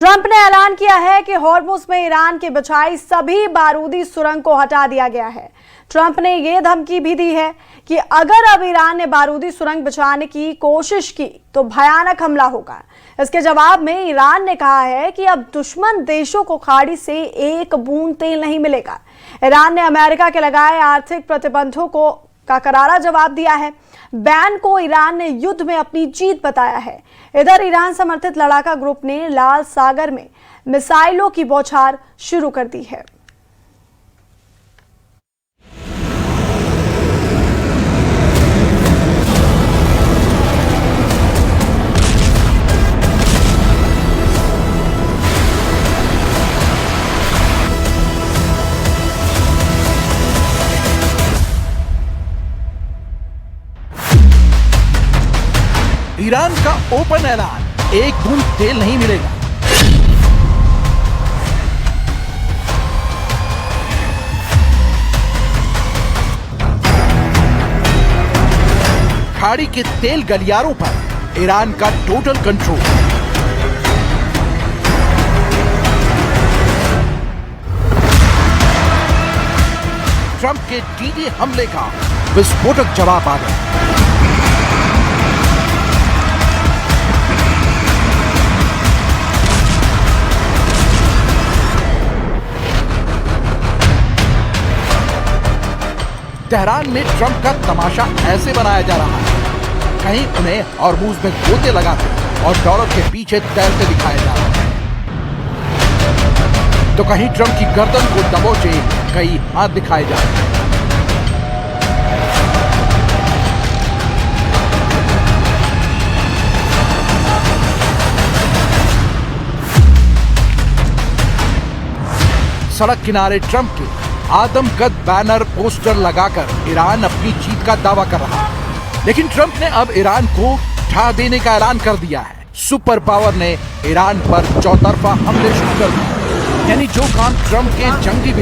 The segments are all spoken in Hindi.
ट्रंप ने ऐलान किया है कि हॉर्मुज़ में ईरान की बचाई सभी बारूदी सुरंग को हटा दिया गया है। ट्रंप ने यह धमकी भी दी है कि अगर अब ईरान ने बारूदी सुरंग बचाने की कोशिश की तो भयानक हमला होगा। इसके जवाब में ईरान ने कहा है कि अब दुश्मन देशों को खाड़ी से एक बूंद तेल नहीं मिलेगा। ईरान ने अमेरिका के लगाए आर्थिक प्रतिबंधों का करारा जवाब दिया है। बैन को ईरान ने युद्ध में अपनी जीत बताया है। इधर ईरान समर्थित लड़ाका ग्रुप ने लाल सागर में मिसाइलों की बौछार शुरू कर दी है। ईरान का ओपन ऐलान, एक बूंद तेल नहीं मिलेगा। खाड़ी के तेल गलियारों पर ईरान का टोटल कंट्रोल। ट्रंप के डी-डे हमले का विस्फोटक जवाब आ गया। तेहरान में ट्रंप का तमाशा ऐसे बनाया जा रहा है, कहीं उन्हें हॉर्मुज़ में गोते लगाते और डॉलर के पीछे तैरते दिखाया जा रहा है, तो कहीं ट्रंप की गर्दन को दबोचे कई हाथ दिखाए जा रहे हैं। सड़क किनारे ट्रंप के आदमकद बैनर पोस्टर लगाकर ईरान अपनी जीत का दावा कर रहा है, लेकिन ट्रंप ने अब ईरान को ढा देने का ऐलान कर दिया है। सुपर पावर ने ईरान पर चौतरफा हमले शुरू कर दिए, यानी जो काम ट्रंप के जंगी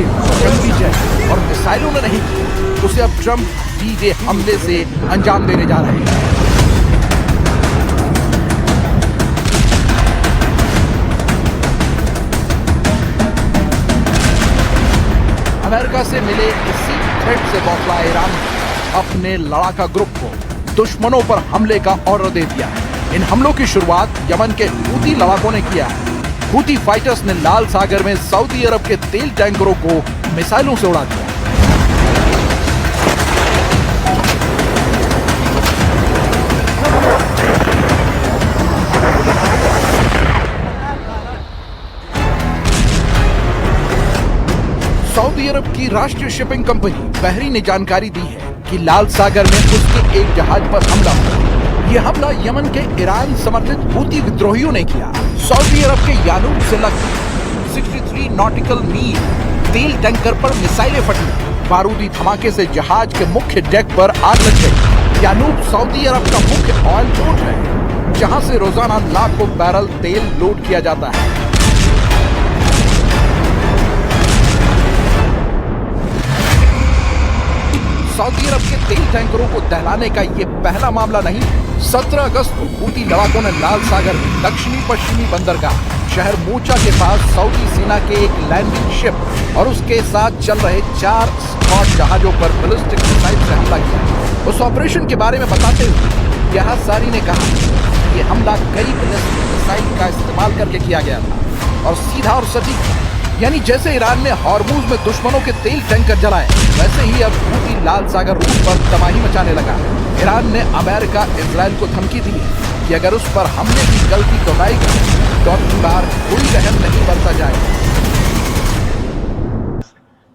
जेट और मिसाइलों ने नहीं किया, उसे अब ट्रंप डी-डे हमले से अंजाम देने जा रहे हैं। अमेरिका से मिले इसी थ्रेट से बौखला ईरान ने अपने लड़ाका ग्रुप को दुश्मनों पर हमले का ऑर्डर दे दिया है। इन हमलों की शुरुआत यमन के हूती लड़ाकों ने किया है। हूती फाइटर्स ने लाल सागर में सऊदी अरब के तेल टैंकरों को मिसाइलों से उड़ा दिया। सऊदी अरब की राष्ट्रीय शिपिंग कंपनी बहरी ने जानकारी दी है कि लाल सागर में उसके एक जहाज पर हमला हुआ। यह हमला यमन के ईरान समर्थित हूती विद्रोहियों ने किया। सऊदी अरब के यानूब से लगभग 63 नॉटिकल मील तेल टैंकर पर मिसाइलें फटी। बारूदी धमाके से जहाज के मुख्य डेक पर आग लग गई। यानूब सऊदी अरब का मुख्य ऑयल पोर्ट है, जहां से रोजाना लाखों बैरल तेल लोड किया जाता है। सऊदी अरब के तेल टैंकरों को दहलाने का ये पहला मामला नहीं। 17 अगस्त को हूती लड़ाकों ने लाल सागर में दक्षिणी पश्चिमी बंदरगाह शहर मोचा के पास सऊदी सेना के एक लैंडिंग शिप और उसके साथ चल रहे 4 स्कॉट जहाजों पर बैलिस्टिक मिसाइल से हमला किया। उस ऑपरेशन के बारे में बताते हुए यहासारी ने कहा कि ये हमला कई बैलिस्टिक मिसाइल का इस्तेमाल करके किया गया था और सीधा और सटीक, यानी जैसे ईरान ने हॉर्मुज़ में दुश्मनों के तेल टैंकर जलाए, वैसे ही अब हूती लाल सागर रूट पर तबाही मचाने लगा। ईरान ने अमेरिका इजराइल को धमकी दी है कि अगर उस पर हमले की गलती दोहराएगा तो अब की बार कोई रहम नहीं बरता जाएगा।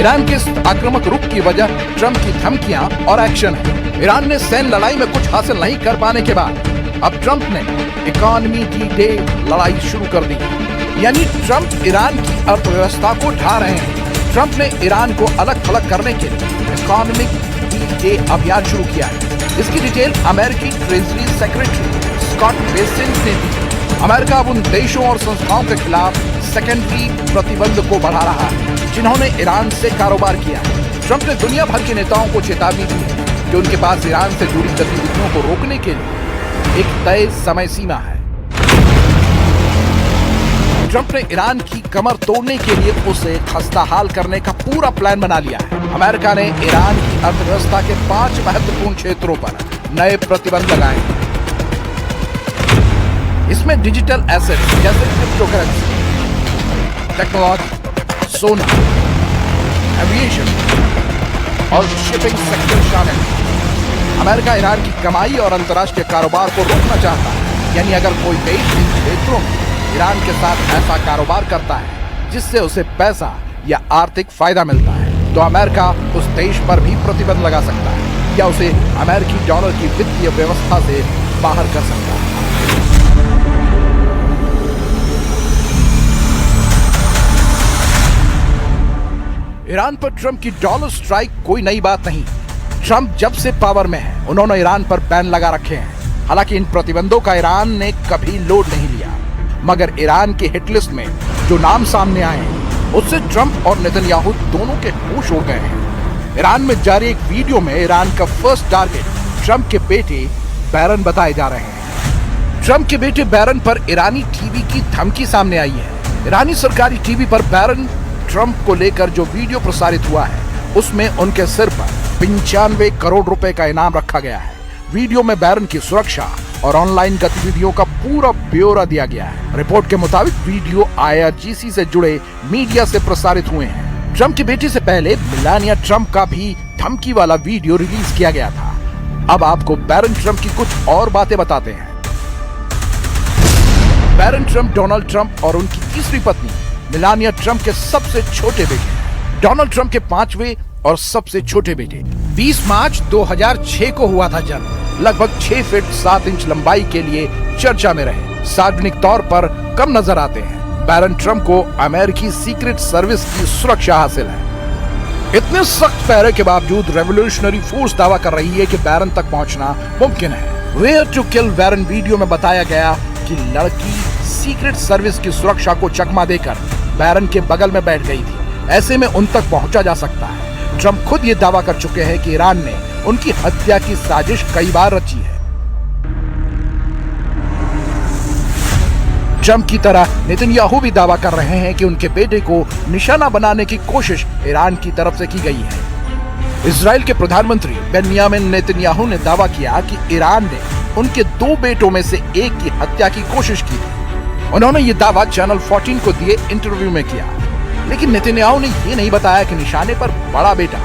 ईरान के आक्रामक रुख की वजह ट्रंप की धमकियां और एक्शन है। ईरान ने सैन्य लड़ाई में कुछ हासिल नहीं कर पाने के बाद अब ट्रंप ने इकोनॉमी डी-डे लड़ाई शुरू कर दी। यानी ट्रंप ईरान की अर्थव्यवस्था को ढा रहे हैं। ट्रंप ने ईरान को अलग थलग करने के लिए इकोनॉमिक डे अभियान शुरू किया है। इसकी डिटेल अमेरिकी ट्रेजरी सेक्रेटरी स्कॉट बेसेंट ने दी। अमेरिका अब उन देशों और संस्थाओं के खिलाफ सेकेंडरी प्रतिबंध को बढ़ा रहा है जिन्होंने ईरान से कारोबार किया है। ट्रंप ने दुनिया भर के नेताओं को चेतावनी दी है कि उनके पास ईरान से जुड़ी गतिविधियों को रोकने के लिए एक तय समय सीमा है। ट्रंप ने ईरान की कमर तोड़ने के लिए उसे खस्ताहाल करने का पूरा प्लान बना लिया है। अमेरिका ने ईरान की अर्थव्यवस्था के 5 महत्वपूर्ण क्षेत्रों पर नए प्रतिबंध लगाए हैं। इसमें डिजिटल एसेट्स जैसे क्रिप्टोकरेंसी, टेक्नोलॉजी, सोना, एविएशन और शिपिंग सेक्टर शामिल है। अमेरिका ईरान की कमाई और अंतर्राष्ट्रीय कारोबार को रोकना चाहता है। यानी अगर कोई देश इन क्षेत्रों में ईरान के साथ ऐसा कारोबार करता है जिससे उसे पैसा या आर्थिक फायदा मिलता है तो अमेरिका उस देश पर भी प्रतिबंध लगा सकता है या उसे अमेरिकी डॉलर की वित्तीय व्यवस्था से बाहर कर सकता है। ईरान पर ट्रंप की डॉलर स्ट्राइक कोई नई बात नहीं। ट्रंप जब से पावर में है उन्होंने ईरान पर बैन लगा रखे हैं। हालांकि इन प्रतिबंधों का ईरान ने कभी लोड नहीं लिया, मगर ईरान के हिट लिस्ट में जो नाम सामने आए हैं उससे ट्रंप और नेतन्याहू दोनों के होश उड़ गए हैं। ईरान में जारी एक वीडियो में ईरान का फर्स्ट टारगेट ट्रंप के बेटे बैरन बताए जा रहे हैं। ट्रंप के बेटे बैरन पर ईरानी टीवी की धमकी सामने आई है। ईरानी सरकारी टीवी पर बैरन ट्रंप को लेकर जो वीडियो प्रसारित हुआ है उसमें उनके सिर पर 95 करोड़ रुपए का इनाम रखा गया है। वीडियो में बैरन की सुरक्षा और ऑनलाइन गतिविधियों का पूरा ब्यौरा दिया गया है। रिपोर्ट के मुताबिक वीडियो IRGC से जुड़े मीडिया से प्रसारित हुए हैं। ट्रंप की बेटी से पहले मेलानिया ट्रंप का भी धमकी वाला वीडियो रिलीज किया गया था। अब आपको बैरन ट्रंप की कुछ और बातें बताते हैं। बैरन ट्रंप डोनाल्ड ट्रंप और उनकी तीसरी पत्नी मेलानिया ट्रंप के सबसे छोटे बेटे। डोनाल्ड ट्रंप के 5वें और सबसे छोटे बेटे 20 मार्च 2006 को हुआ था जन्म। लगभग 6 फीट 7 इंच लंबाई के लिए चर्चा में रहे। सार्वजनिक तौर पर कम नजर आते हैं। बैरन ट्रंप को अमेरिकी सीक्रेट सर्विस की सुरक्षा हासिल है। इतने सख्त पहरे के बावजूद रेवोल्यूशनरी फोर्स दावा कर रही है कि बैरन तक पहुंचना मुमकिन है। Where to kill Baron video में बताया गया कि लड़की सीक्रेट सर्विस की सुरक्षा को चकमा देकर बैरन के बगल में बैठ गई थी। ऐसे में उन तक पहुंचा जा सकता है। ट्रंप खुद ये दावा कर चुके हैं कि ईरान ने उनकी हत्या की साजिश कई बार रची है। ट्रंप की तरह नेतन्याहू भी दावा कर रहे हैं कि उनके बेटे को निशाना बनाने की कोशिश ईरान की तरफ से की गई है। इजराइल के प्रधानमंत्री बेन्यामिन नेतन्याहू ने दावा किया कि ईरान ने उनके 2 बेटों में से एक की हत्या की कोशिश की थी। उन्होंने ये दावा चैनल 14 को दिए इंटरव्यू में किया, लेकिन नेतन्याहू ने ये नहीं बताया कि निशाने पर बड़ा बेटा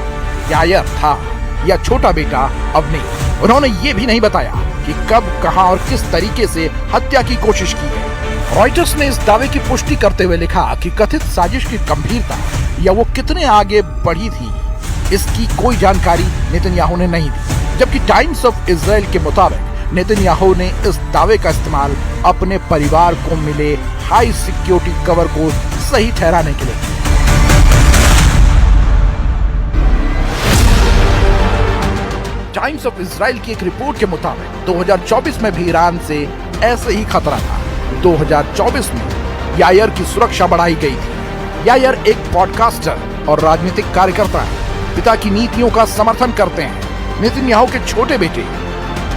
यायर था या छोटा बेटा अवनीर। उन्होंने ये भी नहीं बताया कि कब, कहां और किस तरीके से हत्या की कोशिश की गई। रॉयटर्स ने इस दावे की पुष्टि करते हुए लिखा कि कथित साजिश की गंभीरता या वो कितने आगे बढ़ी थी इसकी कोई जानकारी नेतन्याहू ने नहीं दी। जबकि टाइम्स ऑफ इजराइल के मुताबिक नेतन्याहू ने इस दावे का इस्तेमाल अपने परिवार को मिले हाई सिक्योरिटी कवर को सही ठहराने के लिए। टाइम्स ऑफ इजराइल की एक रिपोर्ट के मुताबिक 2024 में भी ईरान से ऐसे ही खतरा था। 2024 में यायर की सुरक्षा बढ़ाई गई थी। यायर एक पॉडकास्टर और राजनीतिक कार्यकर्ता है। पिता की नीतियों का समर्थन करते हैं। नेतन्याहू के छोटे बेटे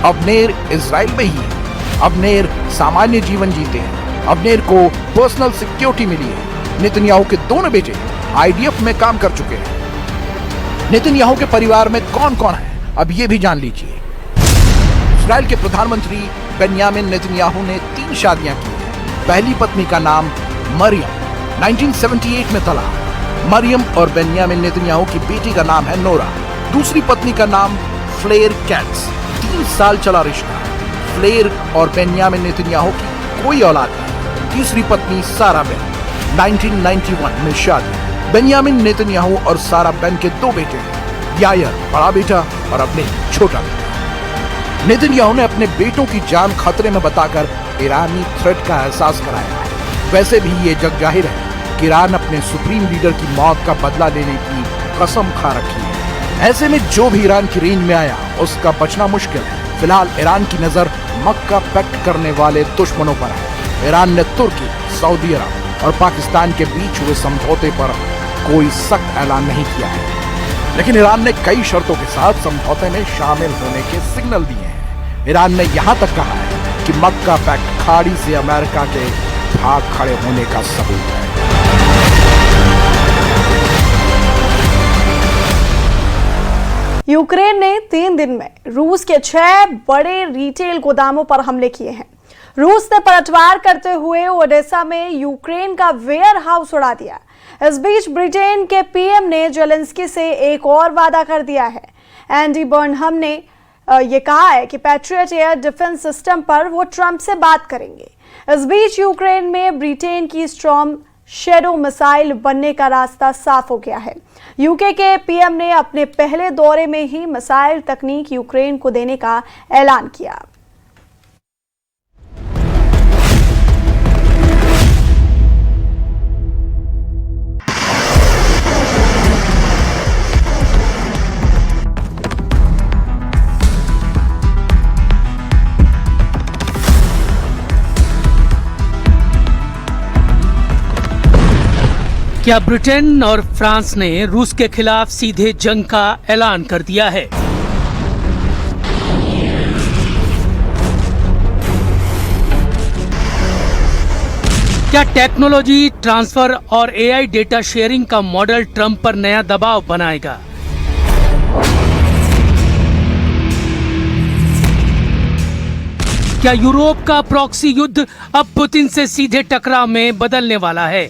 अवनेर इजराइल में ही है। अवनेर सामान्य जीवन जीते हैं। अवनेर को पर्सनल सिक्योरिटी मिली है। नेतन्याहू के दोनों बेटे IDF में काम कर चुके हैं। नेतन्याहू के परिवार में कौन कौन है अब ये भी जान लीजिए। इजराइल के प्रधानमंत्री बेन्यामिन नेतन्याहू ने 3 शादियां की हैं। पहली पत्नी का नाम मरियम 1978 में तलाक। मरियम और बेन्यामिन नेतन्याहू की बेटी का नाम है नोरा। दूसरी पत्नी का नाम फ्लेयर कैट्स। 3 साल चला रिश्ता। फ्लेयर और बेन्यामिन नेतन्याहू की कोई औलाद नहीं। तीसरी पत्नी सारा बेन 1991 में शादी। बेन्यामिन नेतन्याहू और सारा बेन के 2 बेटे हैं। यायर बड़ा बेटा और अपने छोटा बेटा। नेतन्याहू ने अपने बेटों की जान खतरे में बताकर ईरानी थ्रेट का एहसास कराया है। वैसे भी ये जग जाहिर है कि ईरान अपने सुप्रीम लीडर की मौत का बदला लेने की कसम खा रखी है। ऐसे में जो भी ईरान की रेंज में आया उसका बचना मुश्किल है। फिलहाल ईरान की नजर मक्का पैक्ट करने वाले दुश्मनों पर है। ईरान ने तुर्की, सऊदी अरब और पाकिस्तान के बीच हुए समझौते पर कोई सख्त ऐलान नहीं किया है, लेकिन ईरान ने कई शर्तों के साथ समझौते में शामिल होने के सिग्नल दिए हैं। ईरान ने यहां तक कहा है कि मक्का पैक्ट खाड़ी से अमेरिका के भाग खड़े होने का सबूत है। यूक्रेन ने 3 दिन में रूस के 6 बड़े रिटेल गोदामों पर हमले किए हैं। रूस ने पलटवार करते हुए ओडेसा में यूक्रेन का वेयर हाउस उड़ा दिया। इस बीच ब्रिटेन के पीएम ने जेलेंस्की से एक और वादा कर दिया है। एंडी बर्नहम ने ये कहा है कि पैट्रियट एयर डिफेंस सिस्टम पर वो ट्रंप से बात करेंगे। इस बीच यूक्रेन में ब्रिटेन की स्टॉर्म शैडो मिसाइल बनने का रास्ता साफ हो गया है। यूके के पीएम ने अपने पहले दौरे में ही मिसाइल तकनीक यूक्रेन को देने का ऐलान किया। क्या ब्रिटेन और फ्रांस ने रूस के खिलाफ सीधे जंग का ऐलान कर दिया है? क्या टेक्नोलॉजी ट्रांसफर और एआई डेटा शेयरिंग का मॉडल ट्रंप पर नया दबाव बनाएगा? क्या यूरोप का प्रॉक्सी युद्ध अब पुतिन से सीधे टकराव में बदलने वाला है?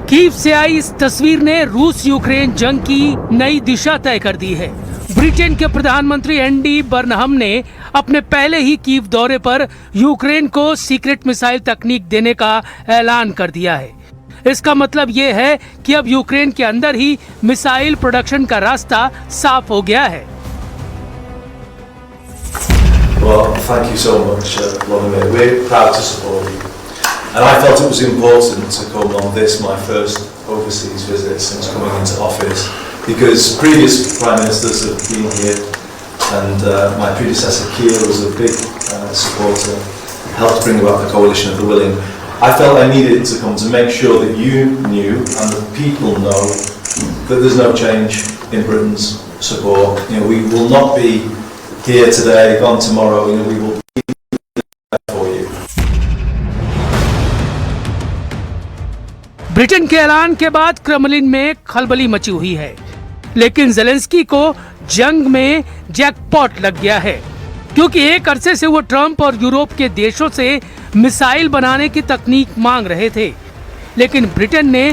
कीव से आई इस तस्वीर ने रूस यूक्रेन जंग की नई दिशा तय कर दी है। ब्रिटेन के प्रधानमंत्री एंडी बर्नहम ने अपने पहले ही कीव दौरे पर यूक्रेन को सीक्रेट मिसाइल तकनीक देने का ऐलान कर दिया है। इसका मतलब ये है कि अब यूक्रेन के अंदर ही मिसाइल प्रोडक्शन का रास्ता साफ हो गया है। Well, thank you so much, Vladimir. We're proud to support you. And I felt it was important to come on this, my first overseas visit since coming into office, because previous Prime Ministers have been here, and my predecessor Keir was a big supporter, helped bring about the Coalition of the Willing. I felt I needed to come to make sure that you knew and the people know that there's no change in Britain's support. You know, we will not be here today, gone tomorrow. You know, we will be there for you. Britain के ऐलान के बाद क्रेमलिन में खलबली मची हुई है, लेकिन जेलेंस्की को जंग में जैकपॉट लग गया है, क्योंकि एक अरसे से वो ट्रंप और यूरोप के देशों से मिसाइल बनाने की तकनीक मांग रहे थे। लेकिन ब्रिटेन ने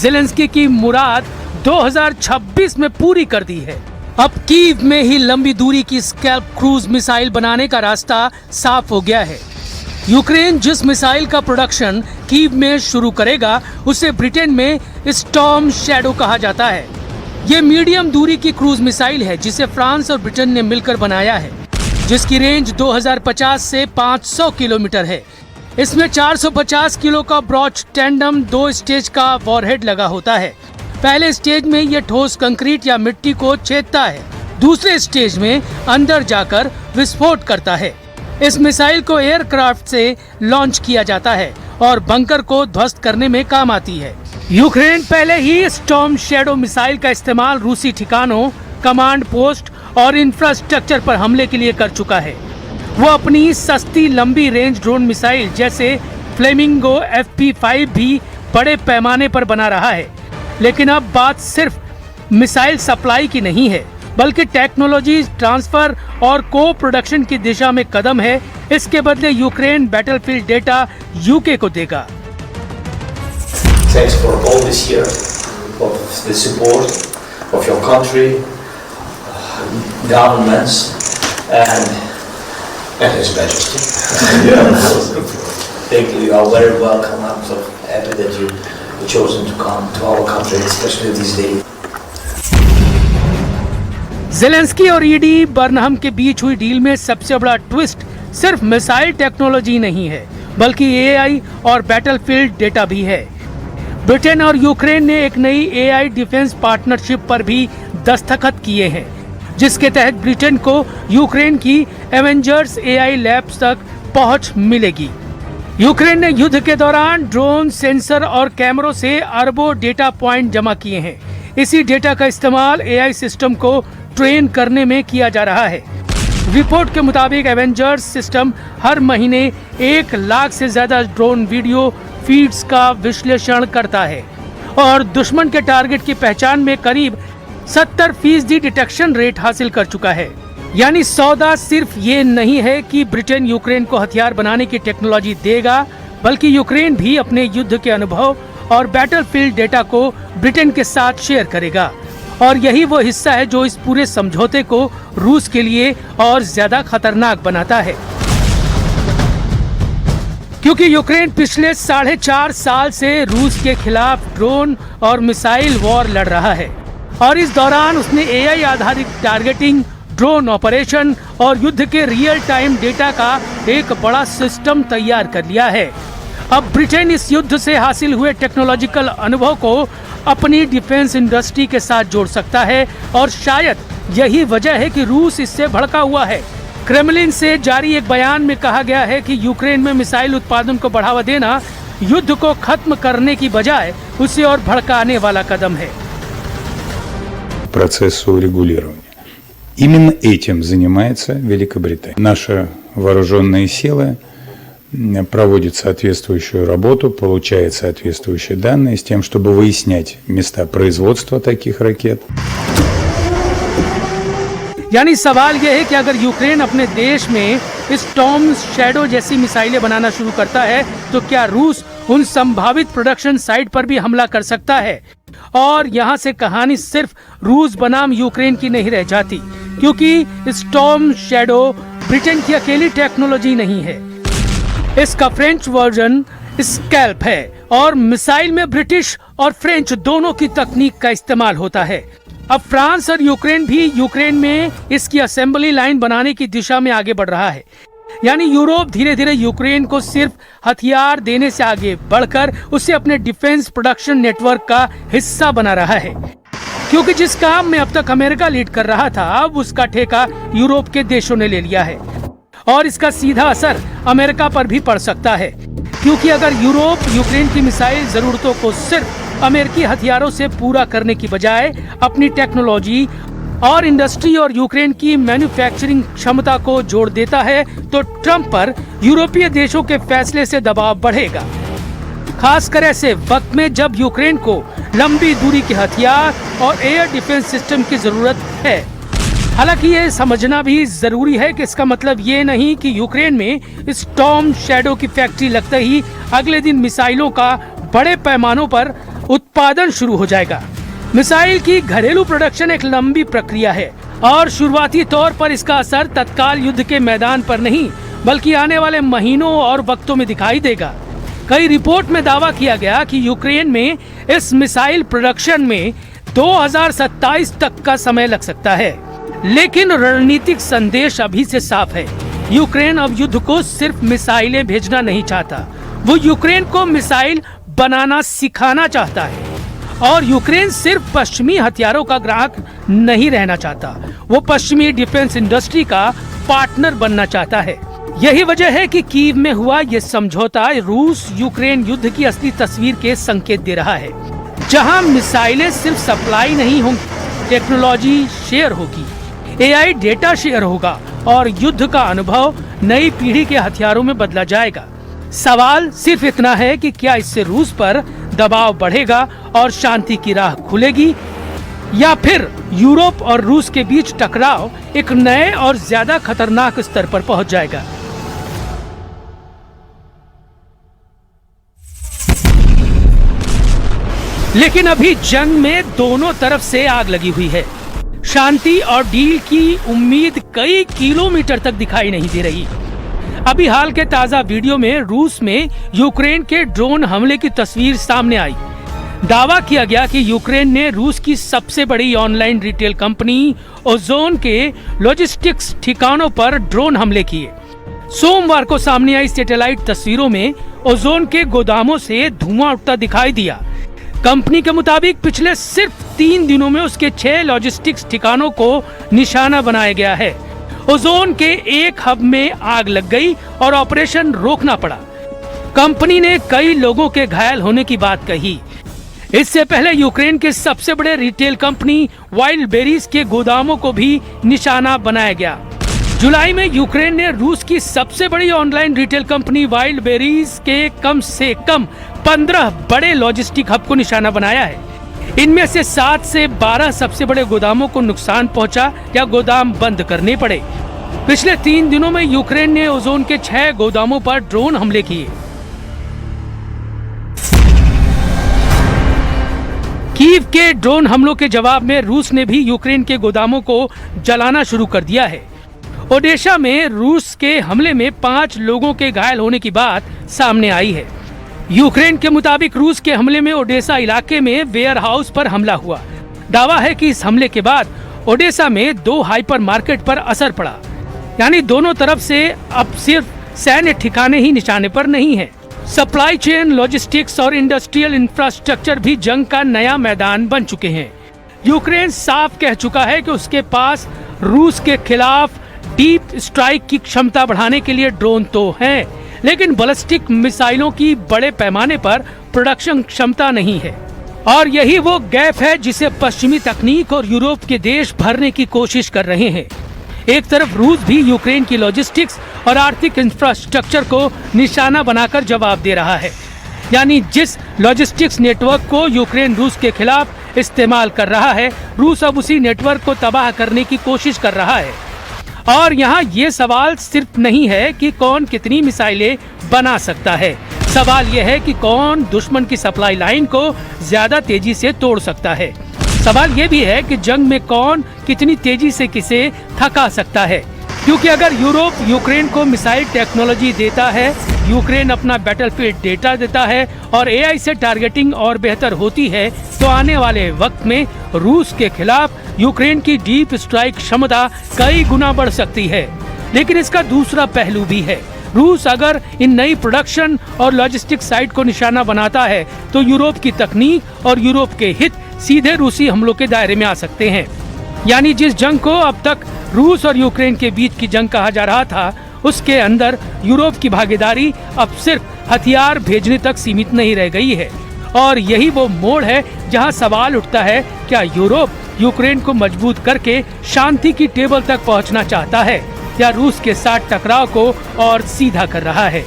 जेलेंस्की की मुराद 2026 में पूरी कर दी है। अब कीव में ही लंबी दूरी की स्कैल्प क्रूज मिसाइल बनाने का रास्ता साफ हो गया है। यूक्रेन जिस मिसाइल का प्रोडक्शन कीव में शुरू करेगा उसे ब्रिटेन में स्टॉर्म शैडो कहा जाता है। ये मीडियम दूरी की क्रूज मिसाइल है जिसे फ्रांस और ब्रिटेन ने मिलकर बनाया है, जिसकी रेंज 2050 से 500 किलोमीटर है। इसमें 450 किलो का ब्रॉच टैंडम 2 स्टेज का वॉरहेड लगा होता है। पहले स्टेज में यह ठोस कंक्रीट या मिट्टी को छेदता है, दूसरे स्टेज में अंदर जाकर विस्फोट करता है। इस मिसाइल को एयरक्राफ्ट से लॉन्च किया जाता है और बंकर को ध्वस्त करने में काम आती है। यूक्रेन पहले ही स्टॉर्म शैडो मिसाइल का इस्तेमाल रूसी ठिकानों, कमांड पोस्ट और इंफ्रास्ट्रक्चर पर हमले के लिए कर चुका है। वो अपनी सस्ती लंबी रेंज ड्रोन मिसाइल जैसे फ्लेमिंगो FP5 भी बड़े पैमाने पर बना रहा है। लेकिन अब बात सिर्फ मिसाइल सप्लाई की नहीं है, बल्कि टेक्नोलॉजी ट्रांसफर और को प्रोडक्शन की दिशा में कदम है। इसके बदले यूक्रेन बैटलफील्ड डेटा यूके को देगा। Thanks for all this year of the support of your country, governments, and His Majesty. Thank you. You are very welcome. I'm so happy that you chosen to come to our country, especially this day. Zelensky और ईडी बर्नहम के बीच हुई डील में सबसे बड़ा ट्विस्ट सिर्फ मिसाइल टेक्नोलॉजी नहीं है, बल्कि एआई और बैटलफील्ड डेटा भी है। ब्रिटेन और यूक्रेन ने एक नई एआई डिफेंस पार्टनरशिप पर भी दस्तखत किए हैं, जिसके तहत ब्रिटेन को यूक्रेन की एवेंजर्स एआई लैब्स तक पहुंच मिलेगी। यूक्रेन ने युद्ध के दौरान ड्रोन, सेंसर और कैमरों से अरबों डेटा पॉइंट जमा किए हैं। इसी डेटा का इस्तेमाल एआई सिस्टम को ट्रेन करने में किया जा रहा है। रिपोर्ट के मुताबिक एवेंजर्स सिस्टम हर महीने 1 लाख से ज्यादा ड्रोन वीडियो फीड्स का विश्लेषण करता है और दुश्मन के टारगेट की पहचान में करीब 70% डिटेक्शन रेट हासिल कर चुका है। यानी सौदा सिर्फ ये नहीं है कि ब्रिटेन यूक्रेन को हथियार बनाने की टेक्नोलॉजी देगा, बल्कि यूक्रेन भी अपने युद्ध के अनुभव और बैटलफील्ड डेटा को ब्रिटेन के साथ शेयर करेगा। और यही वो हिस्सा है जो इस पूरे समझौते को रूस के लिए और ज्यादा खतरनाक बनाता है, क्योंकि यूक्रेन पिछले 4.5 साल से रूस के खिलाफ ड्रोन और मिसाइल वॉर लड़ रहा है और इस दौरान उसने एआई आधारित टारगेटिंग, ड्रोन ऑपरेशन और युद्ध के रियल टाइम डेटा का एक बड़ा सिस्टम तैयार कर लिया है। अब ब्रिटेन इस युद्ध से हासिल हुए टेक्नोलॉजिकल अनुभव को अपनी डिफेंस इंडस्ट्री के साथ जोड़ सकता है और शायद यही वजह है कि रूस इससे भड़का हुआ है। क्रेमलिन से जारी एक बयान में कहा गया है कि यूक्रेन में मिसाइल उत्पादन को बढ़ावा देना युद्ध को खत्म करने की बजाय उसे और भड़काने वाला कदम है। Процессу урегулирования. Именно этим занимается Великобритания. Наши вооруженные силы проводят соответствующую работу, получают соответствующие данные с тем, чтобы выяснять места производства таких ракет. यानी सवाल यह है कि अगर यूक्रेन अपने देश में स्टॉर्म शैडो जैसी मिसाइलें बनाना शुरू करता है तो क्या रूस उन संभावित प्रोडक्शन साइट पर भी हमला कर सकता है? और यहाँ से कहानी सिर्फ रूस बनाम यूक्रेन की नहीं रह जाती, क्योंकि स्टॉर्म शैडो ब्रिटेन की अकेली टेक्नोलॉजी नहीं है। इसका फ्रेंच वर्जन स्कैल्प है और मिसाइल में ब्रिटिश और फ्रेंच दोनों की तकनीक का इस्तेमाल होता है। अब फ्रांस और यूक्रेन भी यूक्रेन में इसकी असेंबली लाइन बनाने की दिशा में आगे बढ़ रहा है। यानी यूरोप धीरे धीरे यूक्रेन को सिर्फ हथियार देने से आगे बढ़कर उसे अपने डिफेंस प्रोडक्शन नेटवर्क का हिस्सा बना रहा है, क्योंकि जिस काम में अब तक अमेरिका लीड कर रहा था, अब उसका ठेका यूरोप के देशों ने ले लिया है। और इसका सीधा असर अमेरिका पर भी पड़ सकता है, क्योंकि अगर यूरोप यूक्रेन की मिसाइल जरूरतों को सिर्फ अमेरिकी हथियारों से पूरा करने की बजाय अपनी टेक्नोलॉजी और इंडस्ट्री और यूक्रेन की मैन्युफैक्चरिंग क्षमता को जोड़ देता है, तो ट्रंप पर यूरोपीय देशों के फैसले से दबाव बढ़ेगा, खासकर ऐसे वक्त में जब यूक्रेन को लंबी दूरी के हथियार और एयर डिफेंस सिस्टम की जरूरत है। हालांकि ये समझना भी जरूरी है कि इसका मतलब ये नहीं कि यूक्रेन में स्टॉर्म शैडो की फैक्ट्री लगते ही अगले दिन मिसाइलों का बड़े पैमानों पर उत्पादन शुरू हो जाएगा। मिसाइल की घरेलू प्रोडक्शन एक लंबी प्रक्रिया है और शुरुआती तौर पर इसका असर तत्काल युद्ध के मैदान पर नहीं, बल्कि आने वाले महीनों और वक्तों में दिखाई देगा। कई रिपोर्ट में दावा किया गया कि यूक्रेन में इस मिसाइल प्रोडक्शन में 2027 तक का समय लग सकता है, लेकिन रणनीतिक संदेश अभी से साफ है। यूक्रेन अब युद्ध को सिर्फ मिसाइलें भेजना नहीं चाहता, वो यूक्रेन को मिसाइल बनाना सिखाना चाहता है। और यूक्रेन सिर्फ पश्चिमी हथियारों का ग्राहक नहीं रहना चाहता, वो पश्चिमी डिफेंस इंडस्ट्री का पार्टनर बनना चाहता है। यही वजह है कि कीव में हुआ ये समझौता रूस यूक्रेन युद्ध की असली तस्वीर के संकेत दे रहा है, जहां मिसाइलें सिर्फ सप्लाई नहीं होंगी, टेक्नोलॉजी शेयर होगी, एआई डेटा शेयर होगा और युद्ध का अनुभव नई पीढ़ी के हथियारों में बदला जाएगा। सवाल सिर्फ इतना है कि क्या इससे रूस पर दबाव बढ़ेगा और शांति की राह खुलेगी, या फिर यूरोप और रूस के बीच टकराव एक नए और ज्यादा खतरनाक स्तर पर पहुंच जाएगा। लेकिन अभी जंग में दोनों तरफ से आग लगी हुई है। शांति और डील की उम्मीद कई किलोमीटर तक दिखाई नहीं दे रही। अभी हाल के ताजा वीडियो में रूस में यूक्रेन के ड्रोन हमले की तस्वीर सामने आई। दावा किया गया कि यूक्रेन ने रूस की सबसे बड़ी ऑनलाइन रिटेल कंपनी ओजोन के लॉजिस्टिक्स ठिकानों पर ड्रोन हमले किए। सोमवार को सामने आई सैटेलाइट तस्वीरों में ओजोन के गोदामों से धुआं उठता दिखाई दिया। कंपनी के मुताबिक पिछले सिर्फ 3 दिनों में उसके 6 लॉजिस्टिक्स ठिकानों को निशाना बनाया गया है। ओजोन के एक हब में आग लग गई और ऑपरेशन रोकना पड़ा। कंपनी ने कई लोगों के घायल होने की बात कही। इससे पहले यूक्रेन के सबसे बड़े रिटेल कंपनी वाइल्ड बेरीज के गोदामों को भी निशाना बनाया गया। जुलाई में यूक्रेन ने रूस की सबसे बड़ी online retail company wild berries के कम से कम 15 बड़े लॉजिस्टिक हब को निशाना बनाया है। इनमें से 7 से 12 सबसे बड़े गोदामों को नुकसान पहुंचा या गोदाम बंद करने पड़े। पिछले 3 दिनों में यूक्रेन ने ओजोन के 6 गोदामों पर ड्रोन हमले किए। कीव के ड्रोन हमलों के जवाब में रूस ने भी यूक्रेन के गोदामों को जलाना शुरू कर दिया है। ओडेशा में रूस के हमले में 5 लोगों के घायल होने की बात सामने आई है। यूक्रेन के मुताबिक रूस के हमले में ओडेशा इलाके में वेयर हाउस पर हमला हुआ। दावा है कि इस हमले के बाद ओडेशा में 2 हाइपर मार्केट पर असर पड़ा। यानी दोनों तरफ से अब सिर्फ सैन्य ठिकाने ही निशाने पर नहीं है। सप्लाई चेन, लॉजिस्टिक्स और इंडस्ट्रियल इंफ्रास्ट्रक्चर भी जंग का नया मैदान बन चुके हैं। यूक्रेन साफ कह चुका है कि उसके पास रूस के खिलाफ डीप स्ट्राइक की क्षमता बढ़ाने के लिए ड्रोन तो हैं, लेकिन बैलिस्टिक मिसाइलों की बड़े पैमाने पर प्रोडक्शन क्षमता नहीं है। और यही वो गैप है जिसे पश्चिमी तकनीक और यूरोप के देश भरने की कोशिश कर रहे हैं। एक तरफ रूस भी यूक्रेन की लॉजिस्टिक्स और आर्थिक इंफ्रास्ट्रक्चर को निशाना बनाकर जवाब दे रहा है। यानी जिस लॉजिस्टिक्स नेटवर्क को यूक्रेन रूस के खिलाफ इस्तेमाल कर रहा है, रूस अब उसी नेटवर्क को तबाह करने की कोशिश कर रहा है। और यहाँ ये सवाल सिर्फ नहीं है कि कौन कितनी मिसाइलें बना सकता है, सवाल यह है कि कौन दुश्मन की सप्लाई लाइन को ज्यादा तेजी से तोड़ सकता है। सवाल ये भी है कि जंग में कौन कितनी तेजी से किसे थका सकता है, क्योंकि अगर यूरोप यूक्रेन को मिसाइल टेक्नोलॉजी देता है, यूक्रेन अपना बैटलफील्ड डेटा देता है और एआई से टारगेटिंग और बेहतर होती है, तो आने वाले वक्त में रूस के खिलाफ यूक्रेन की डीप स्ट्राइक क्षमता कई गुना बढ़ सकती है। लेकिन इसका दूसरा पहलू भी है। रूस अगर इन नई प्रोडक्शन और लॉजिस्टिक साइट को निशाना बनाता है तो यूरोप की तकनीक और यूरोप के हित सीधे रूसी हमलों के दायरे में आ सकते हैं। यानी जिस जंग को अब तक रूस और यूक्रेन के बीच की जंग कहा जा रहा था, उसके अंदर यूरोप की भागीदारी अब सिर्फ हथियार भेजने तक सीमित नहीं रह गई है। और यही वो मोड़ है जहां सवाल उठता है, क्या यूरोप यूक्रेन को मजबूत करके शांति की टेबल तक पहुंचना चाहता है या रूस के साथ टकराव को और सीधा कर रहा है।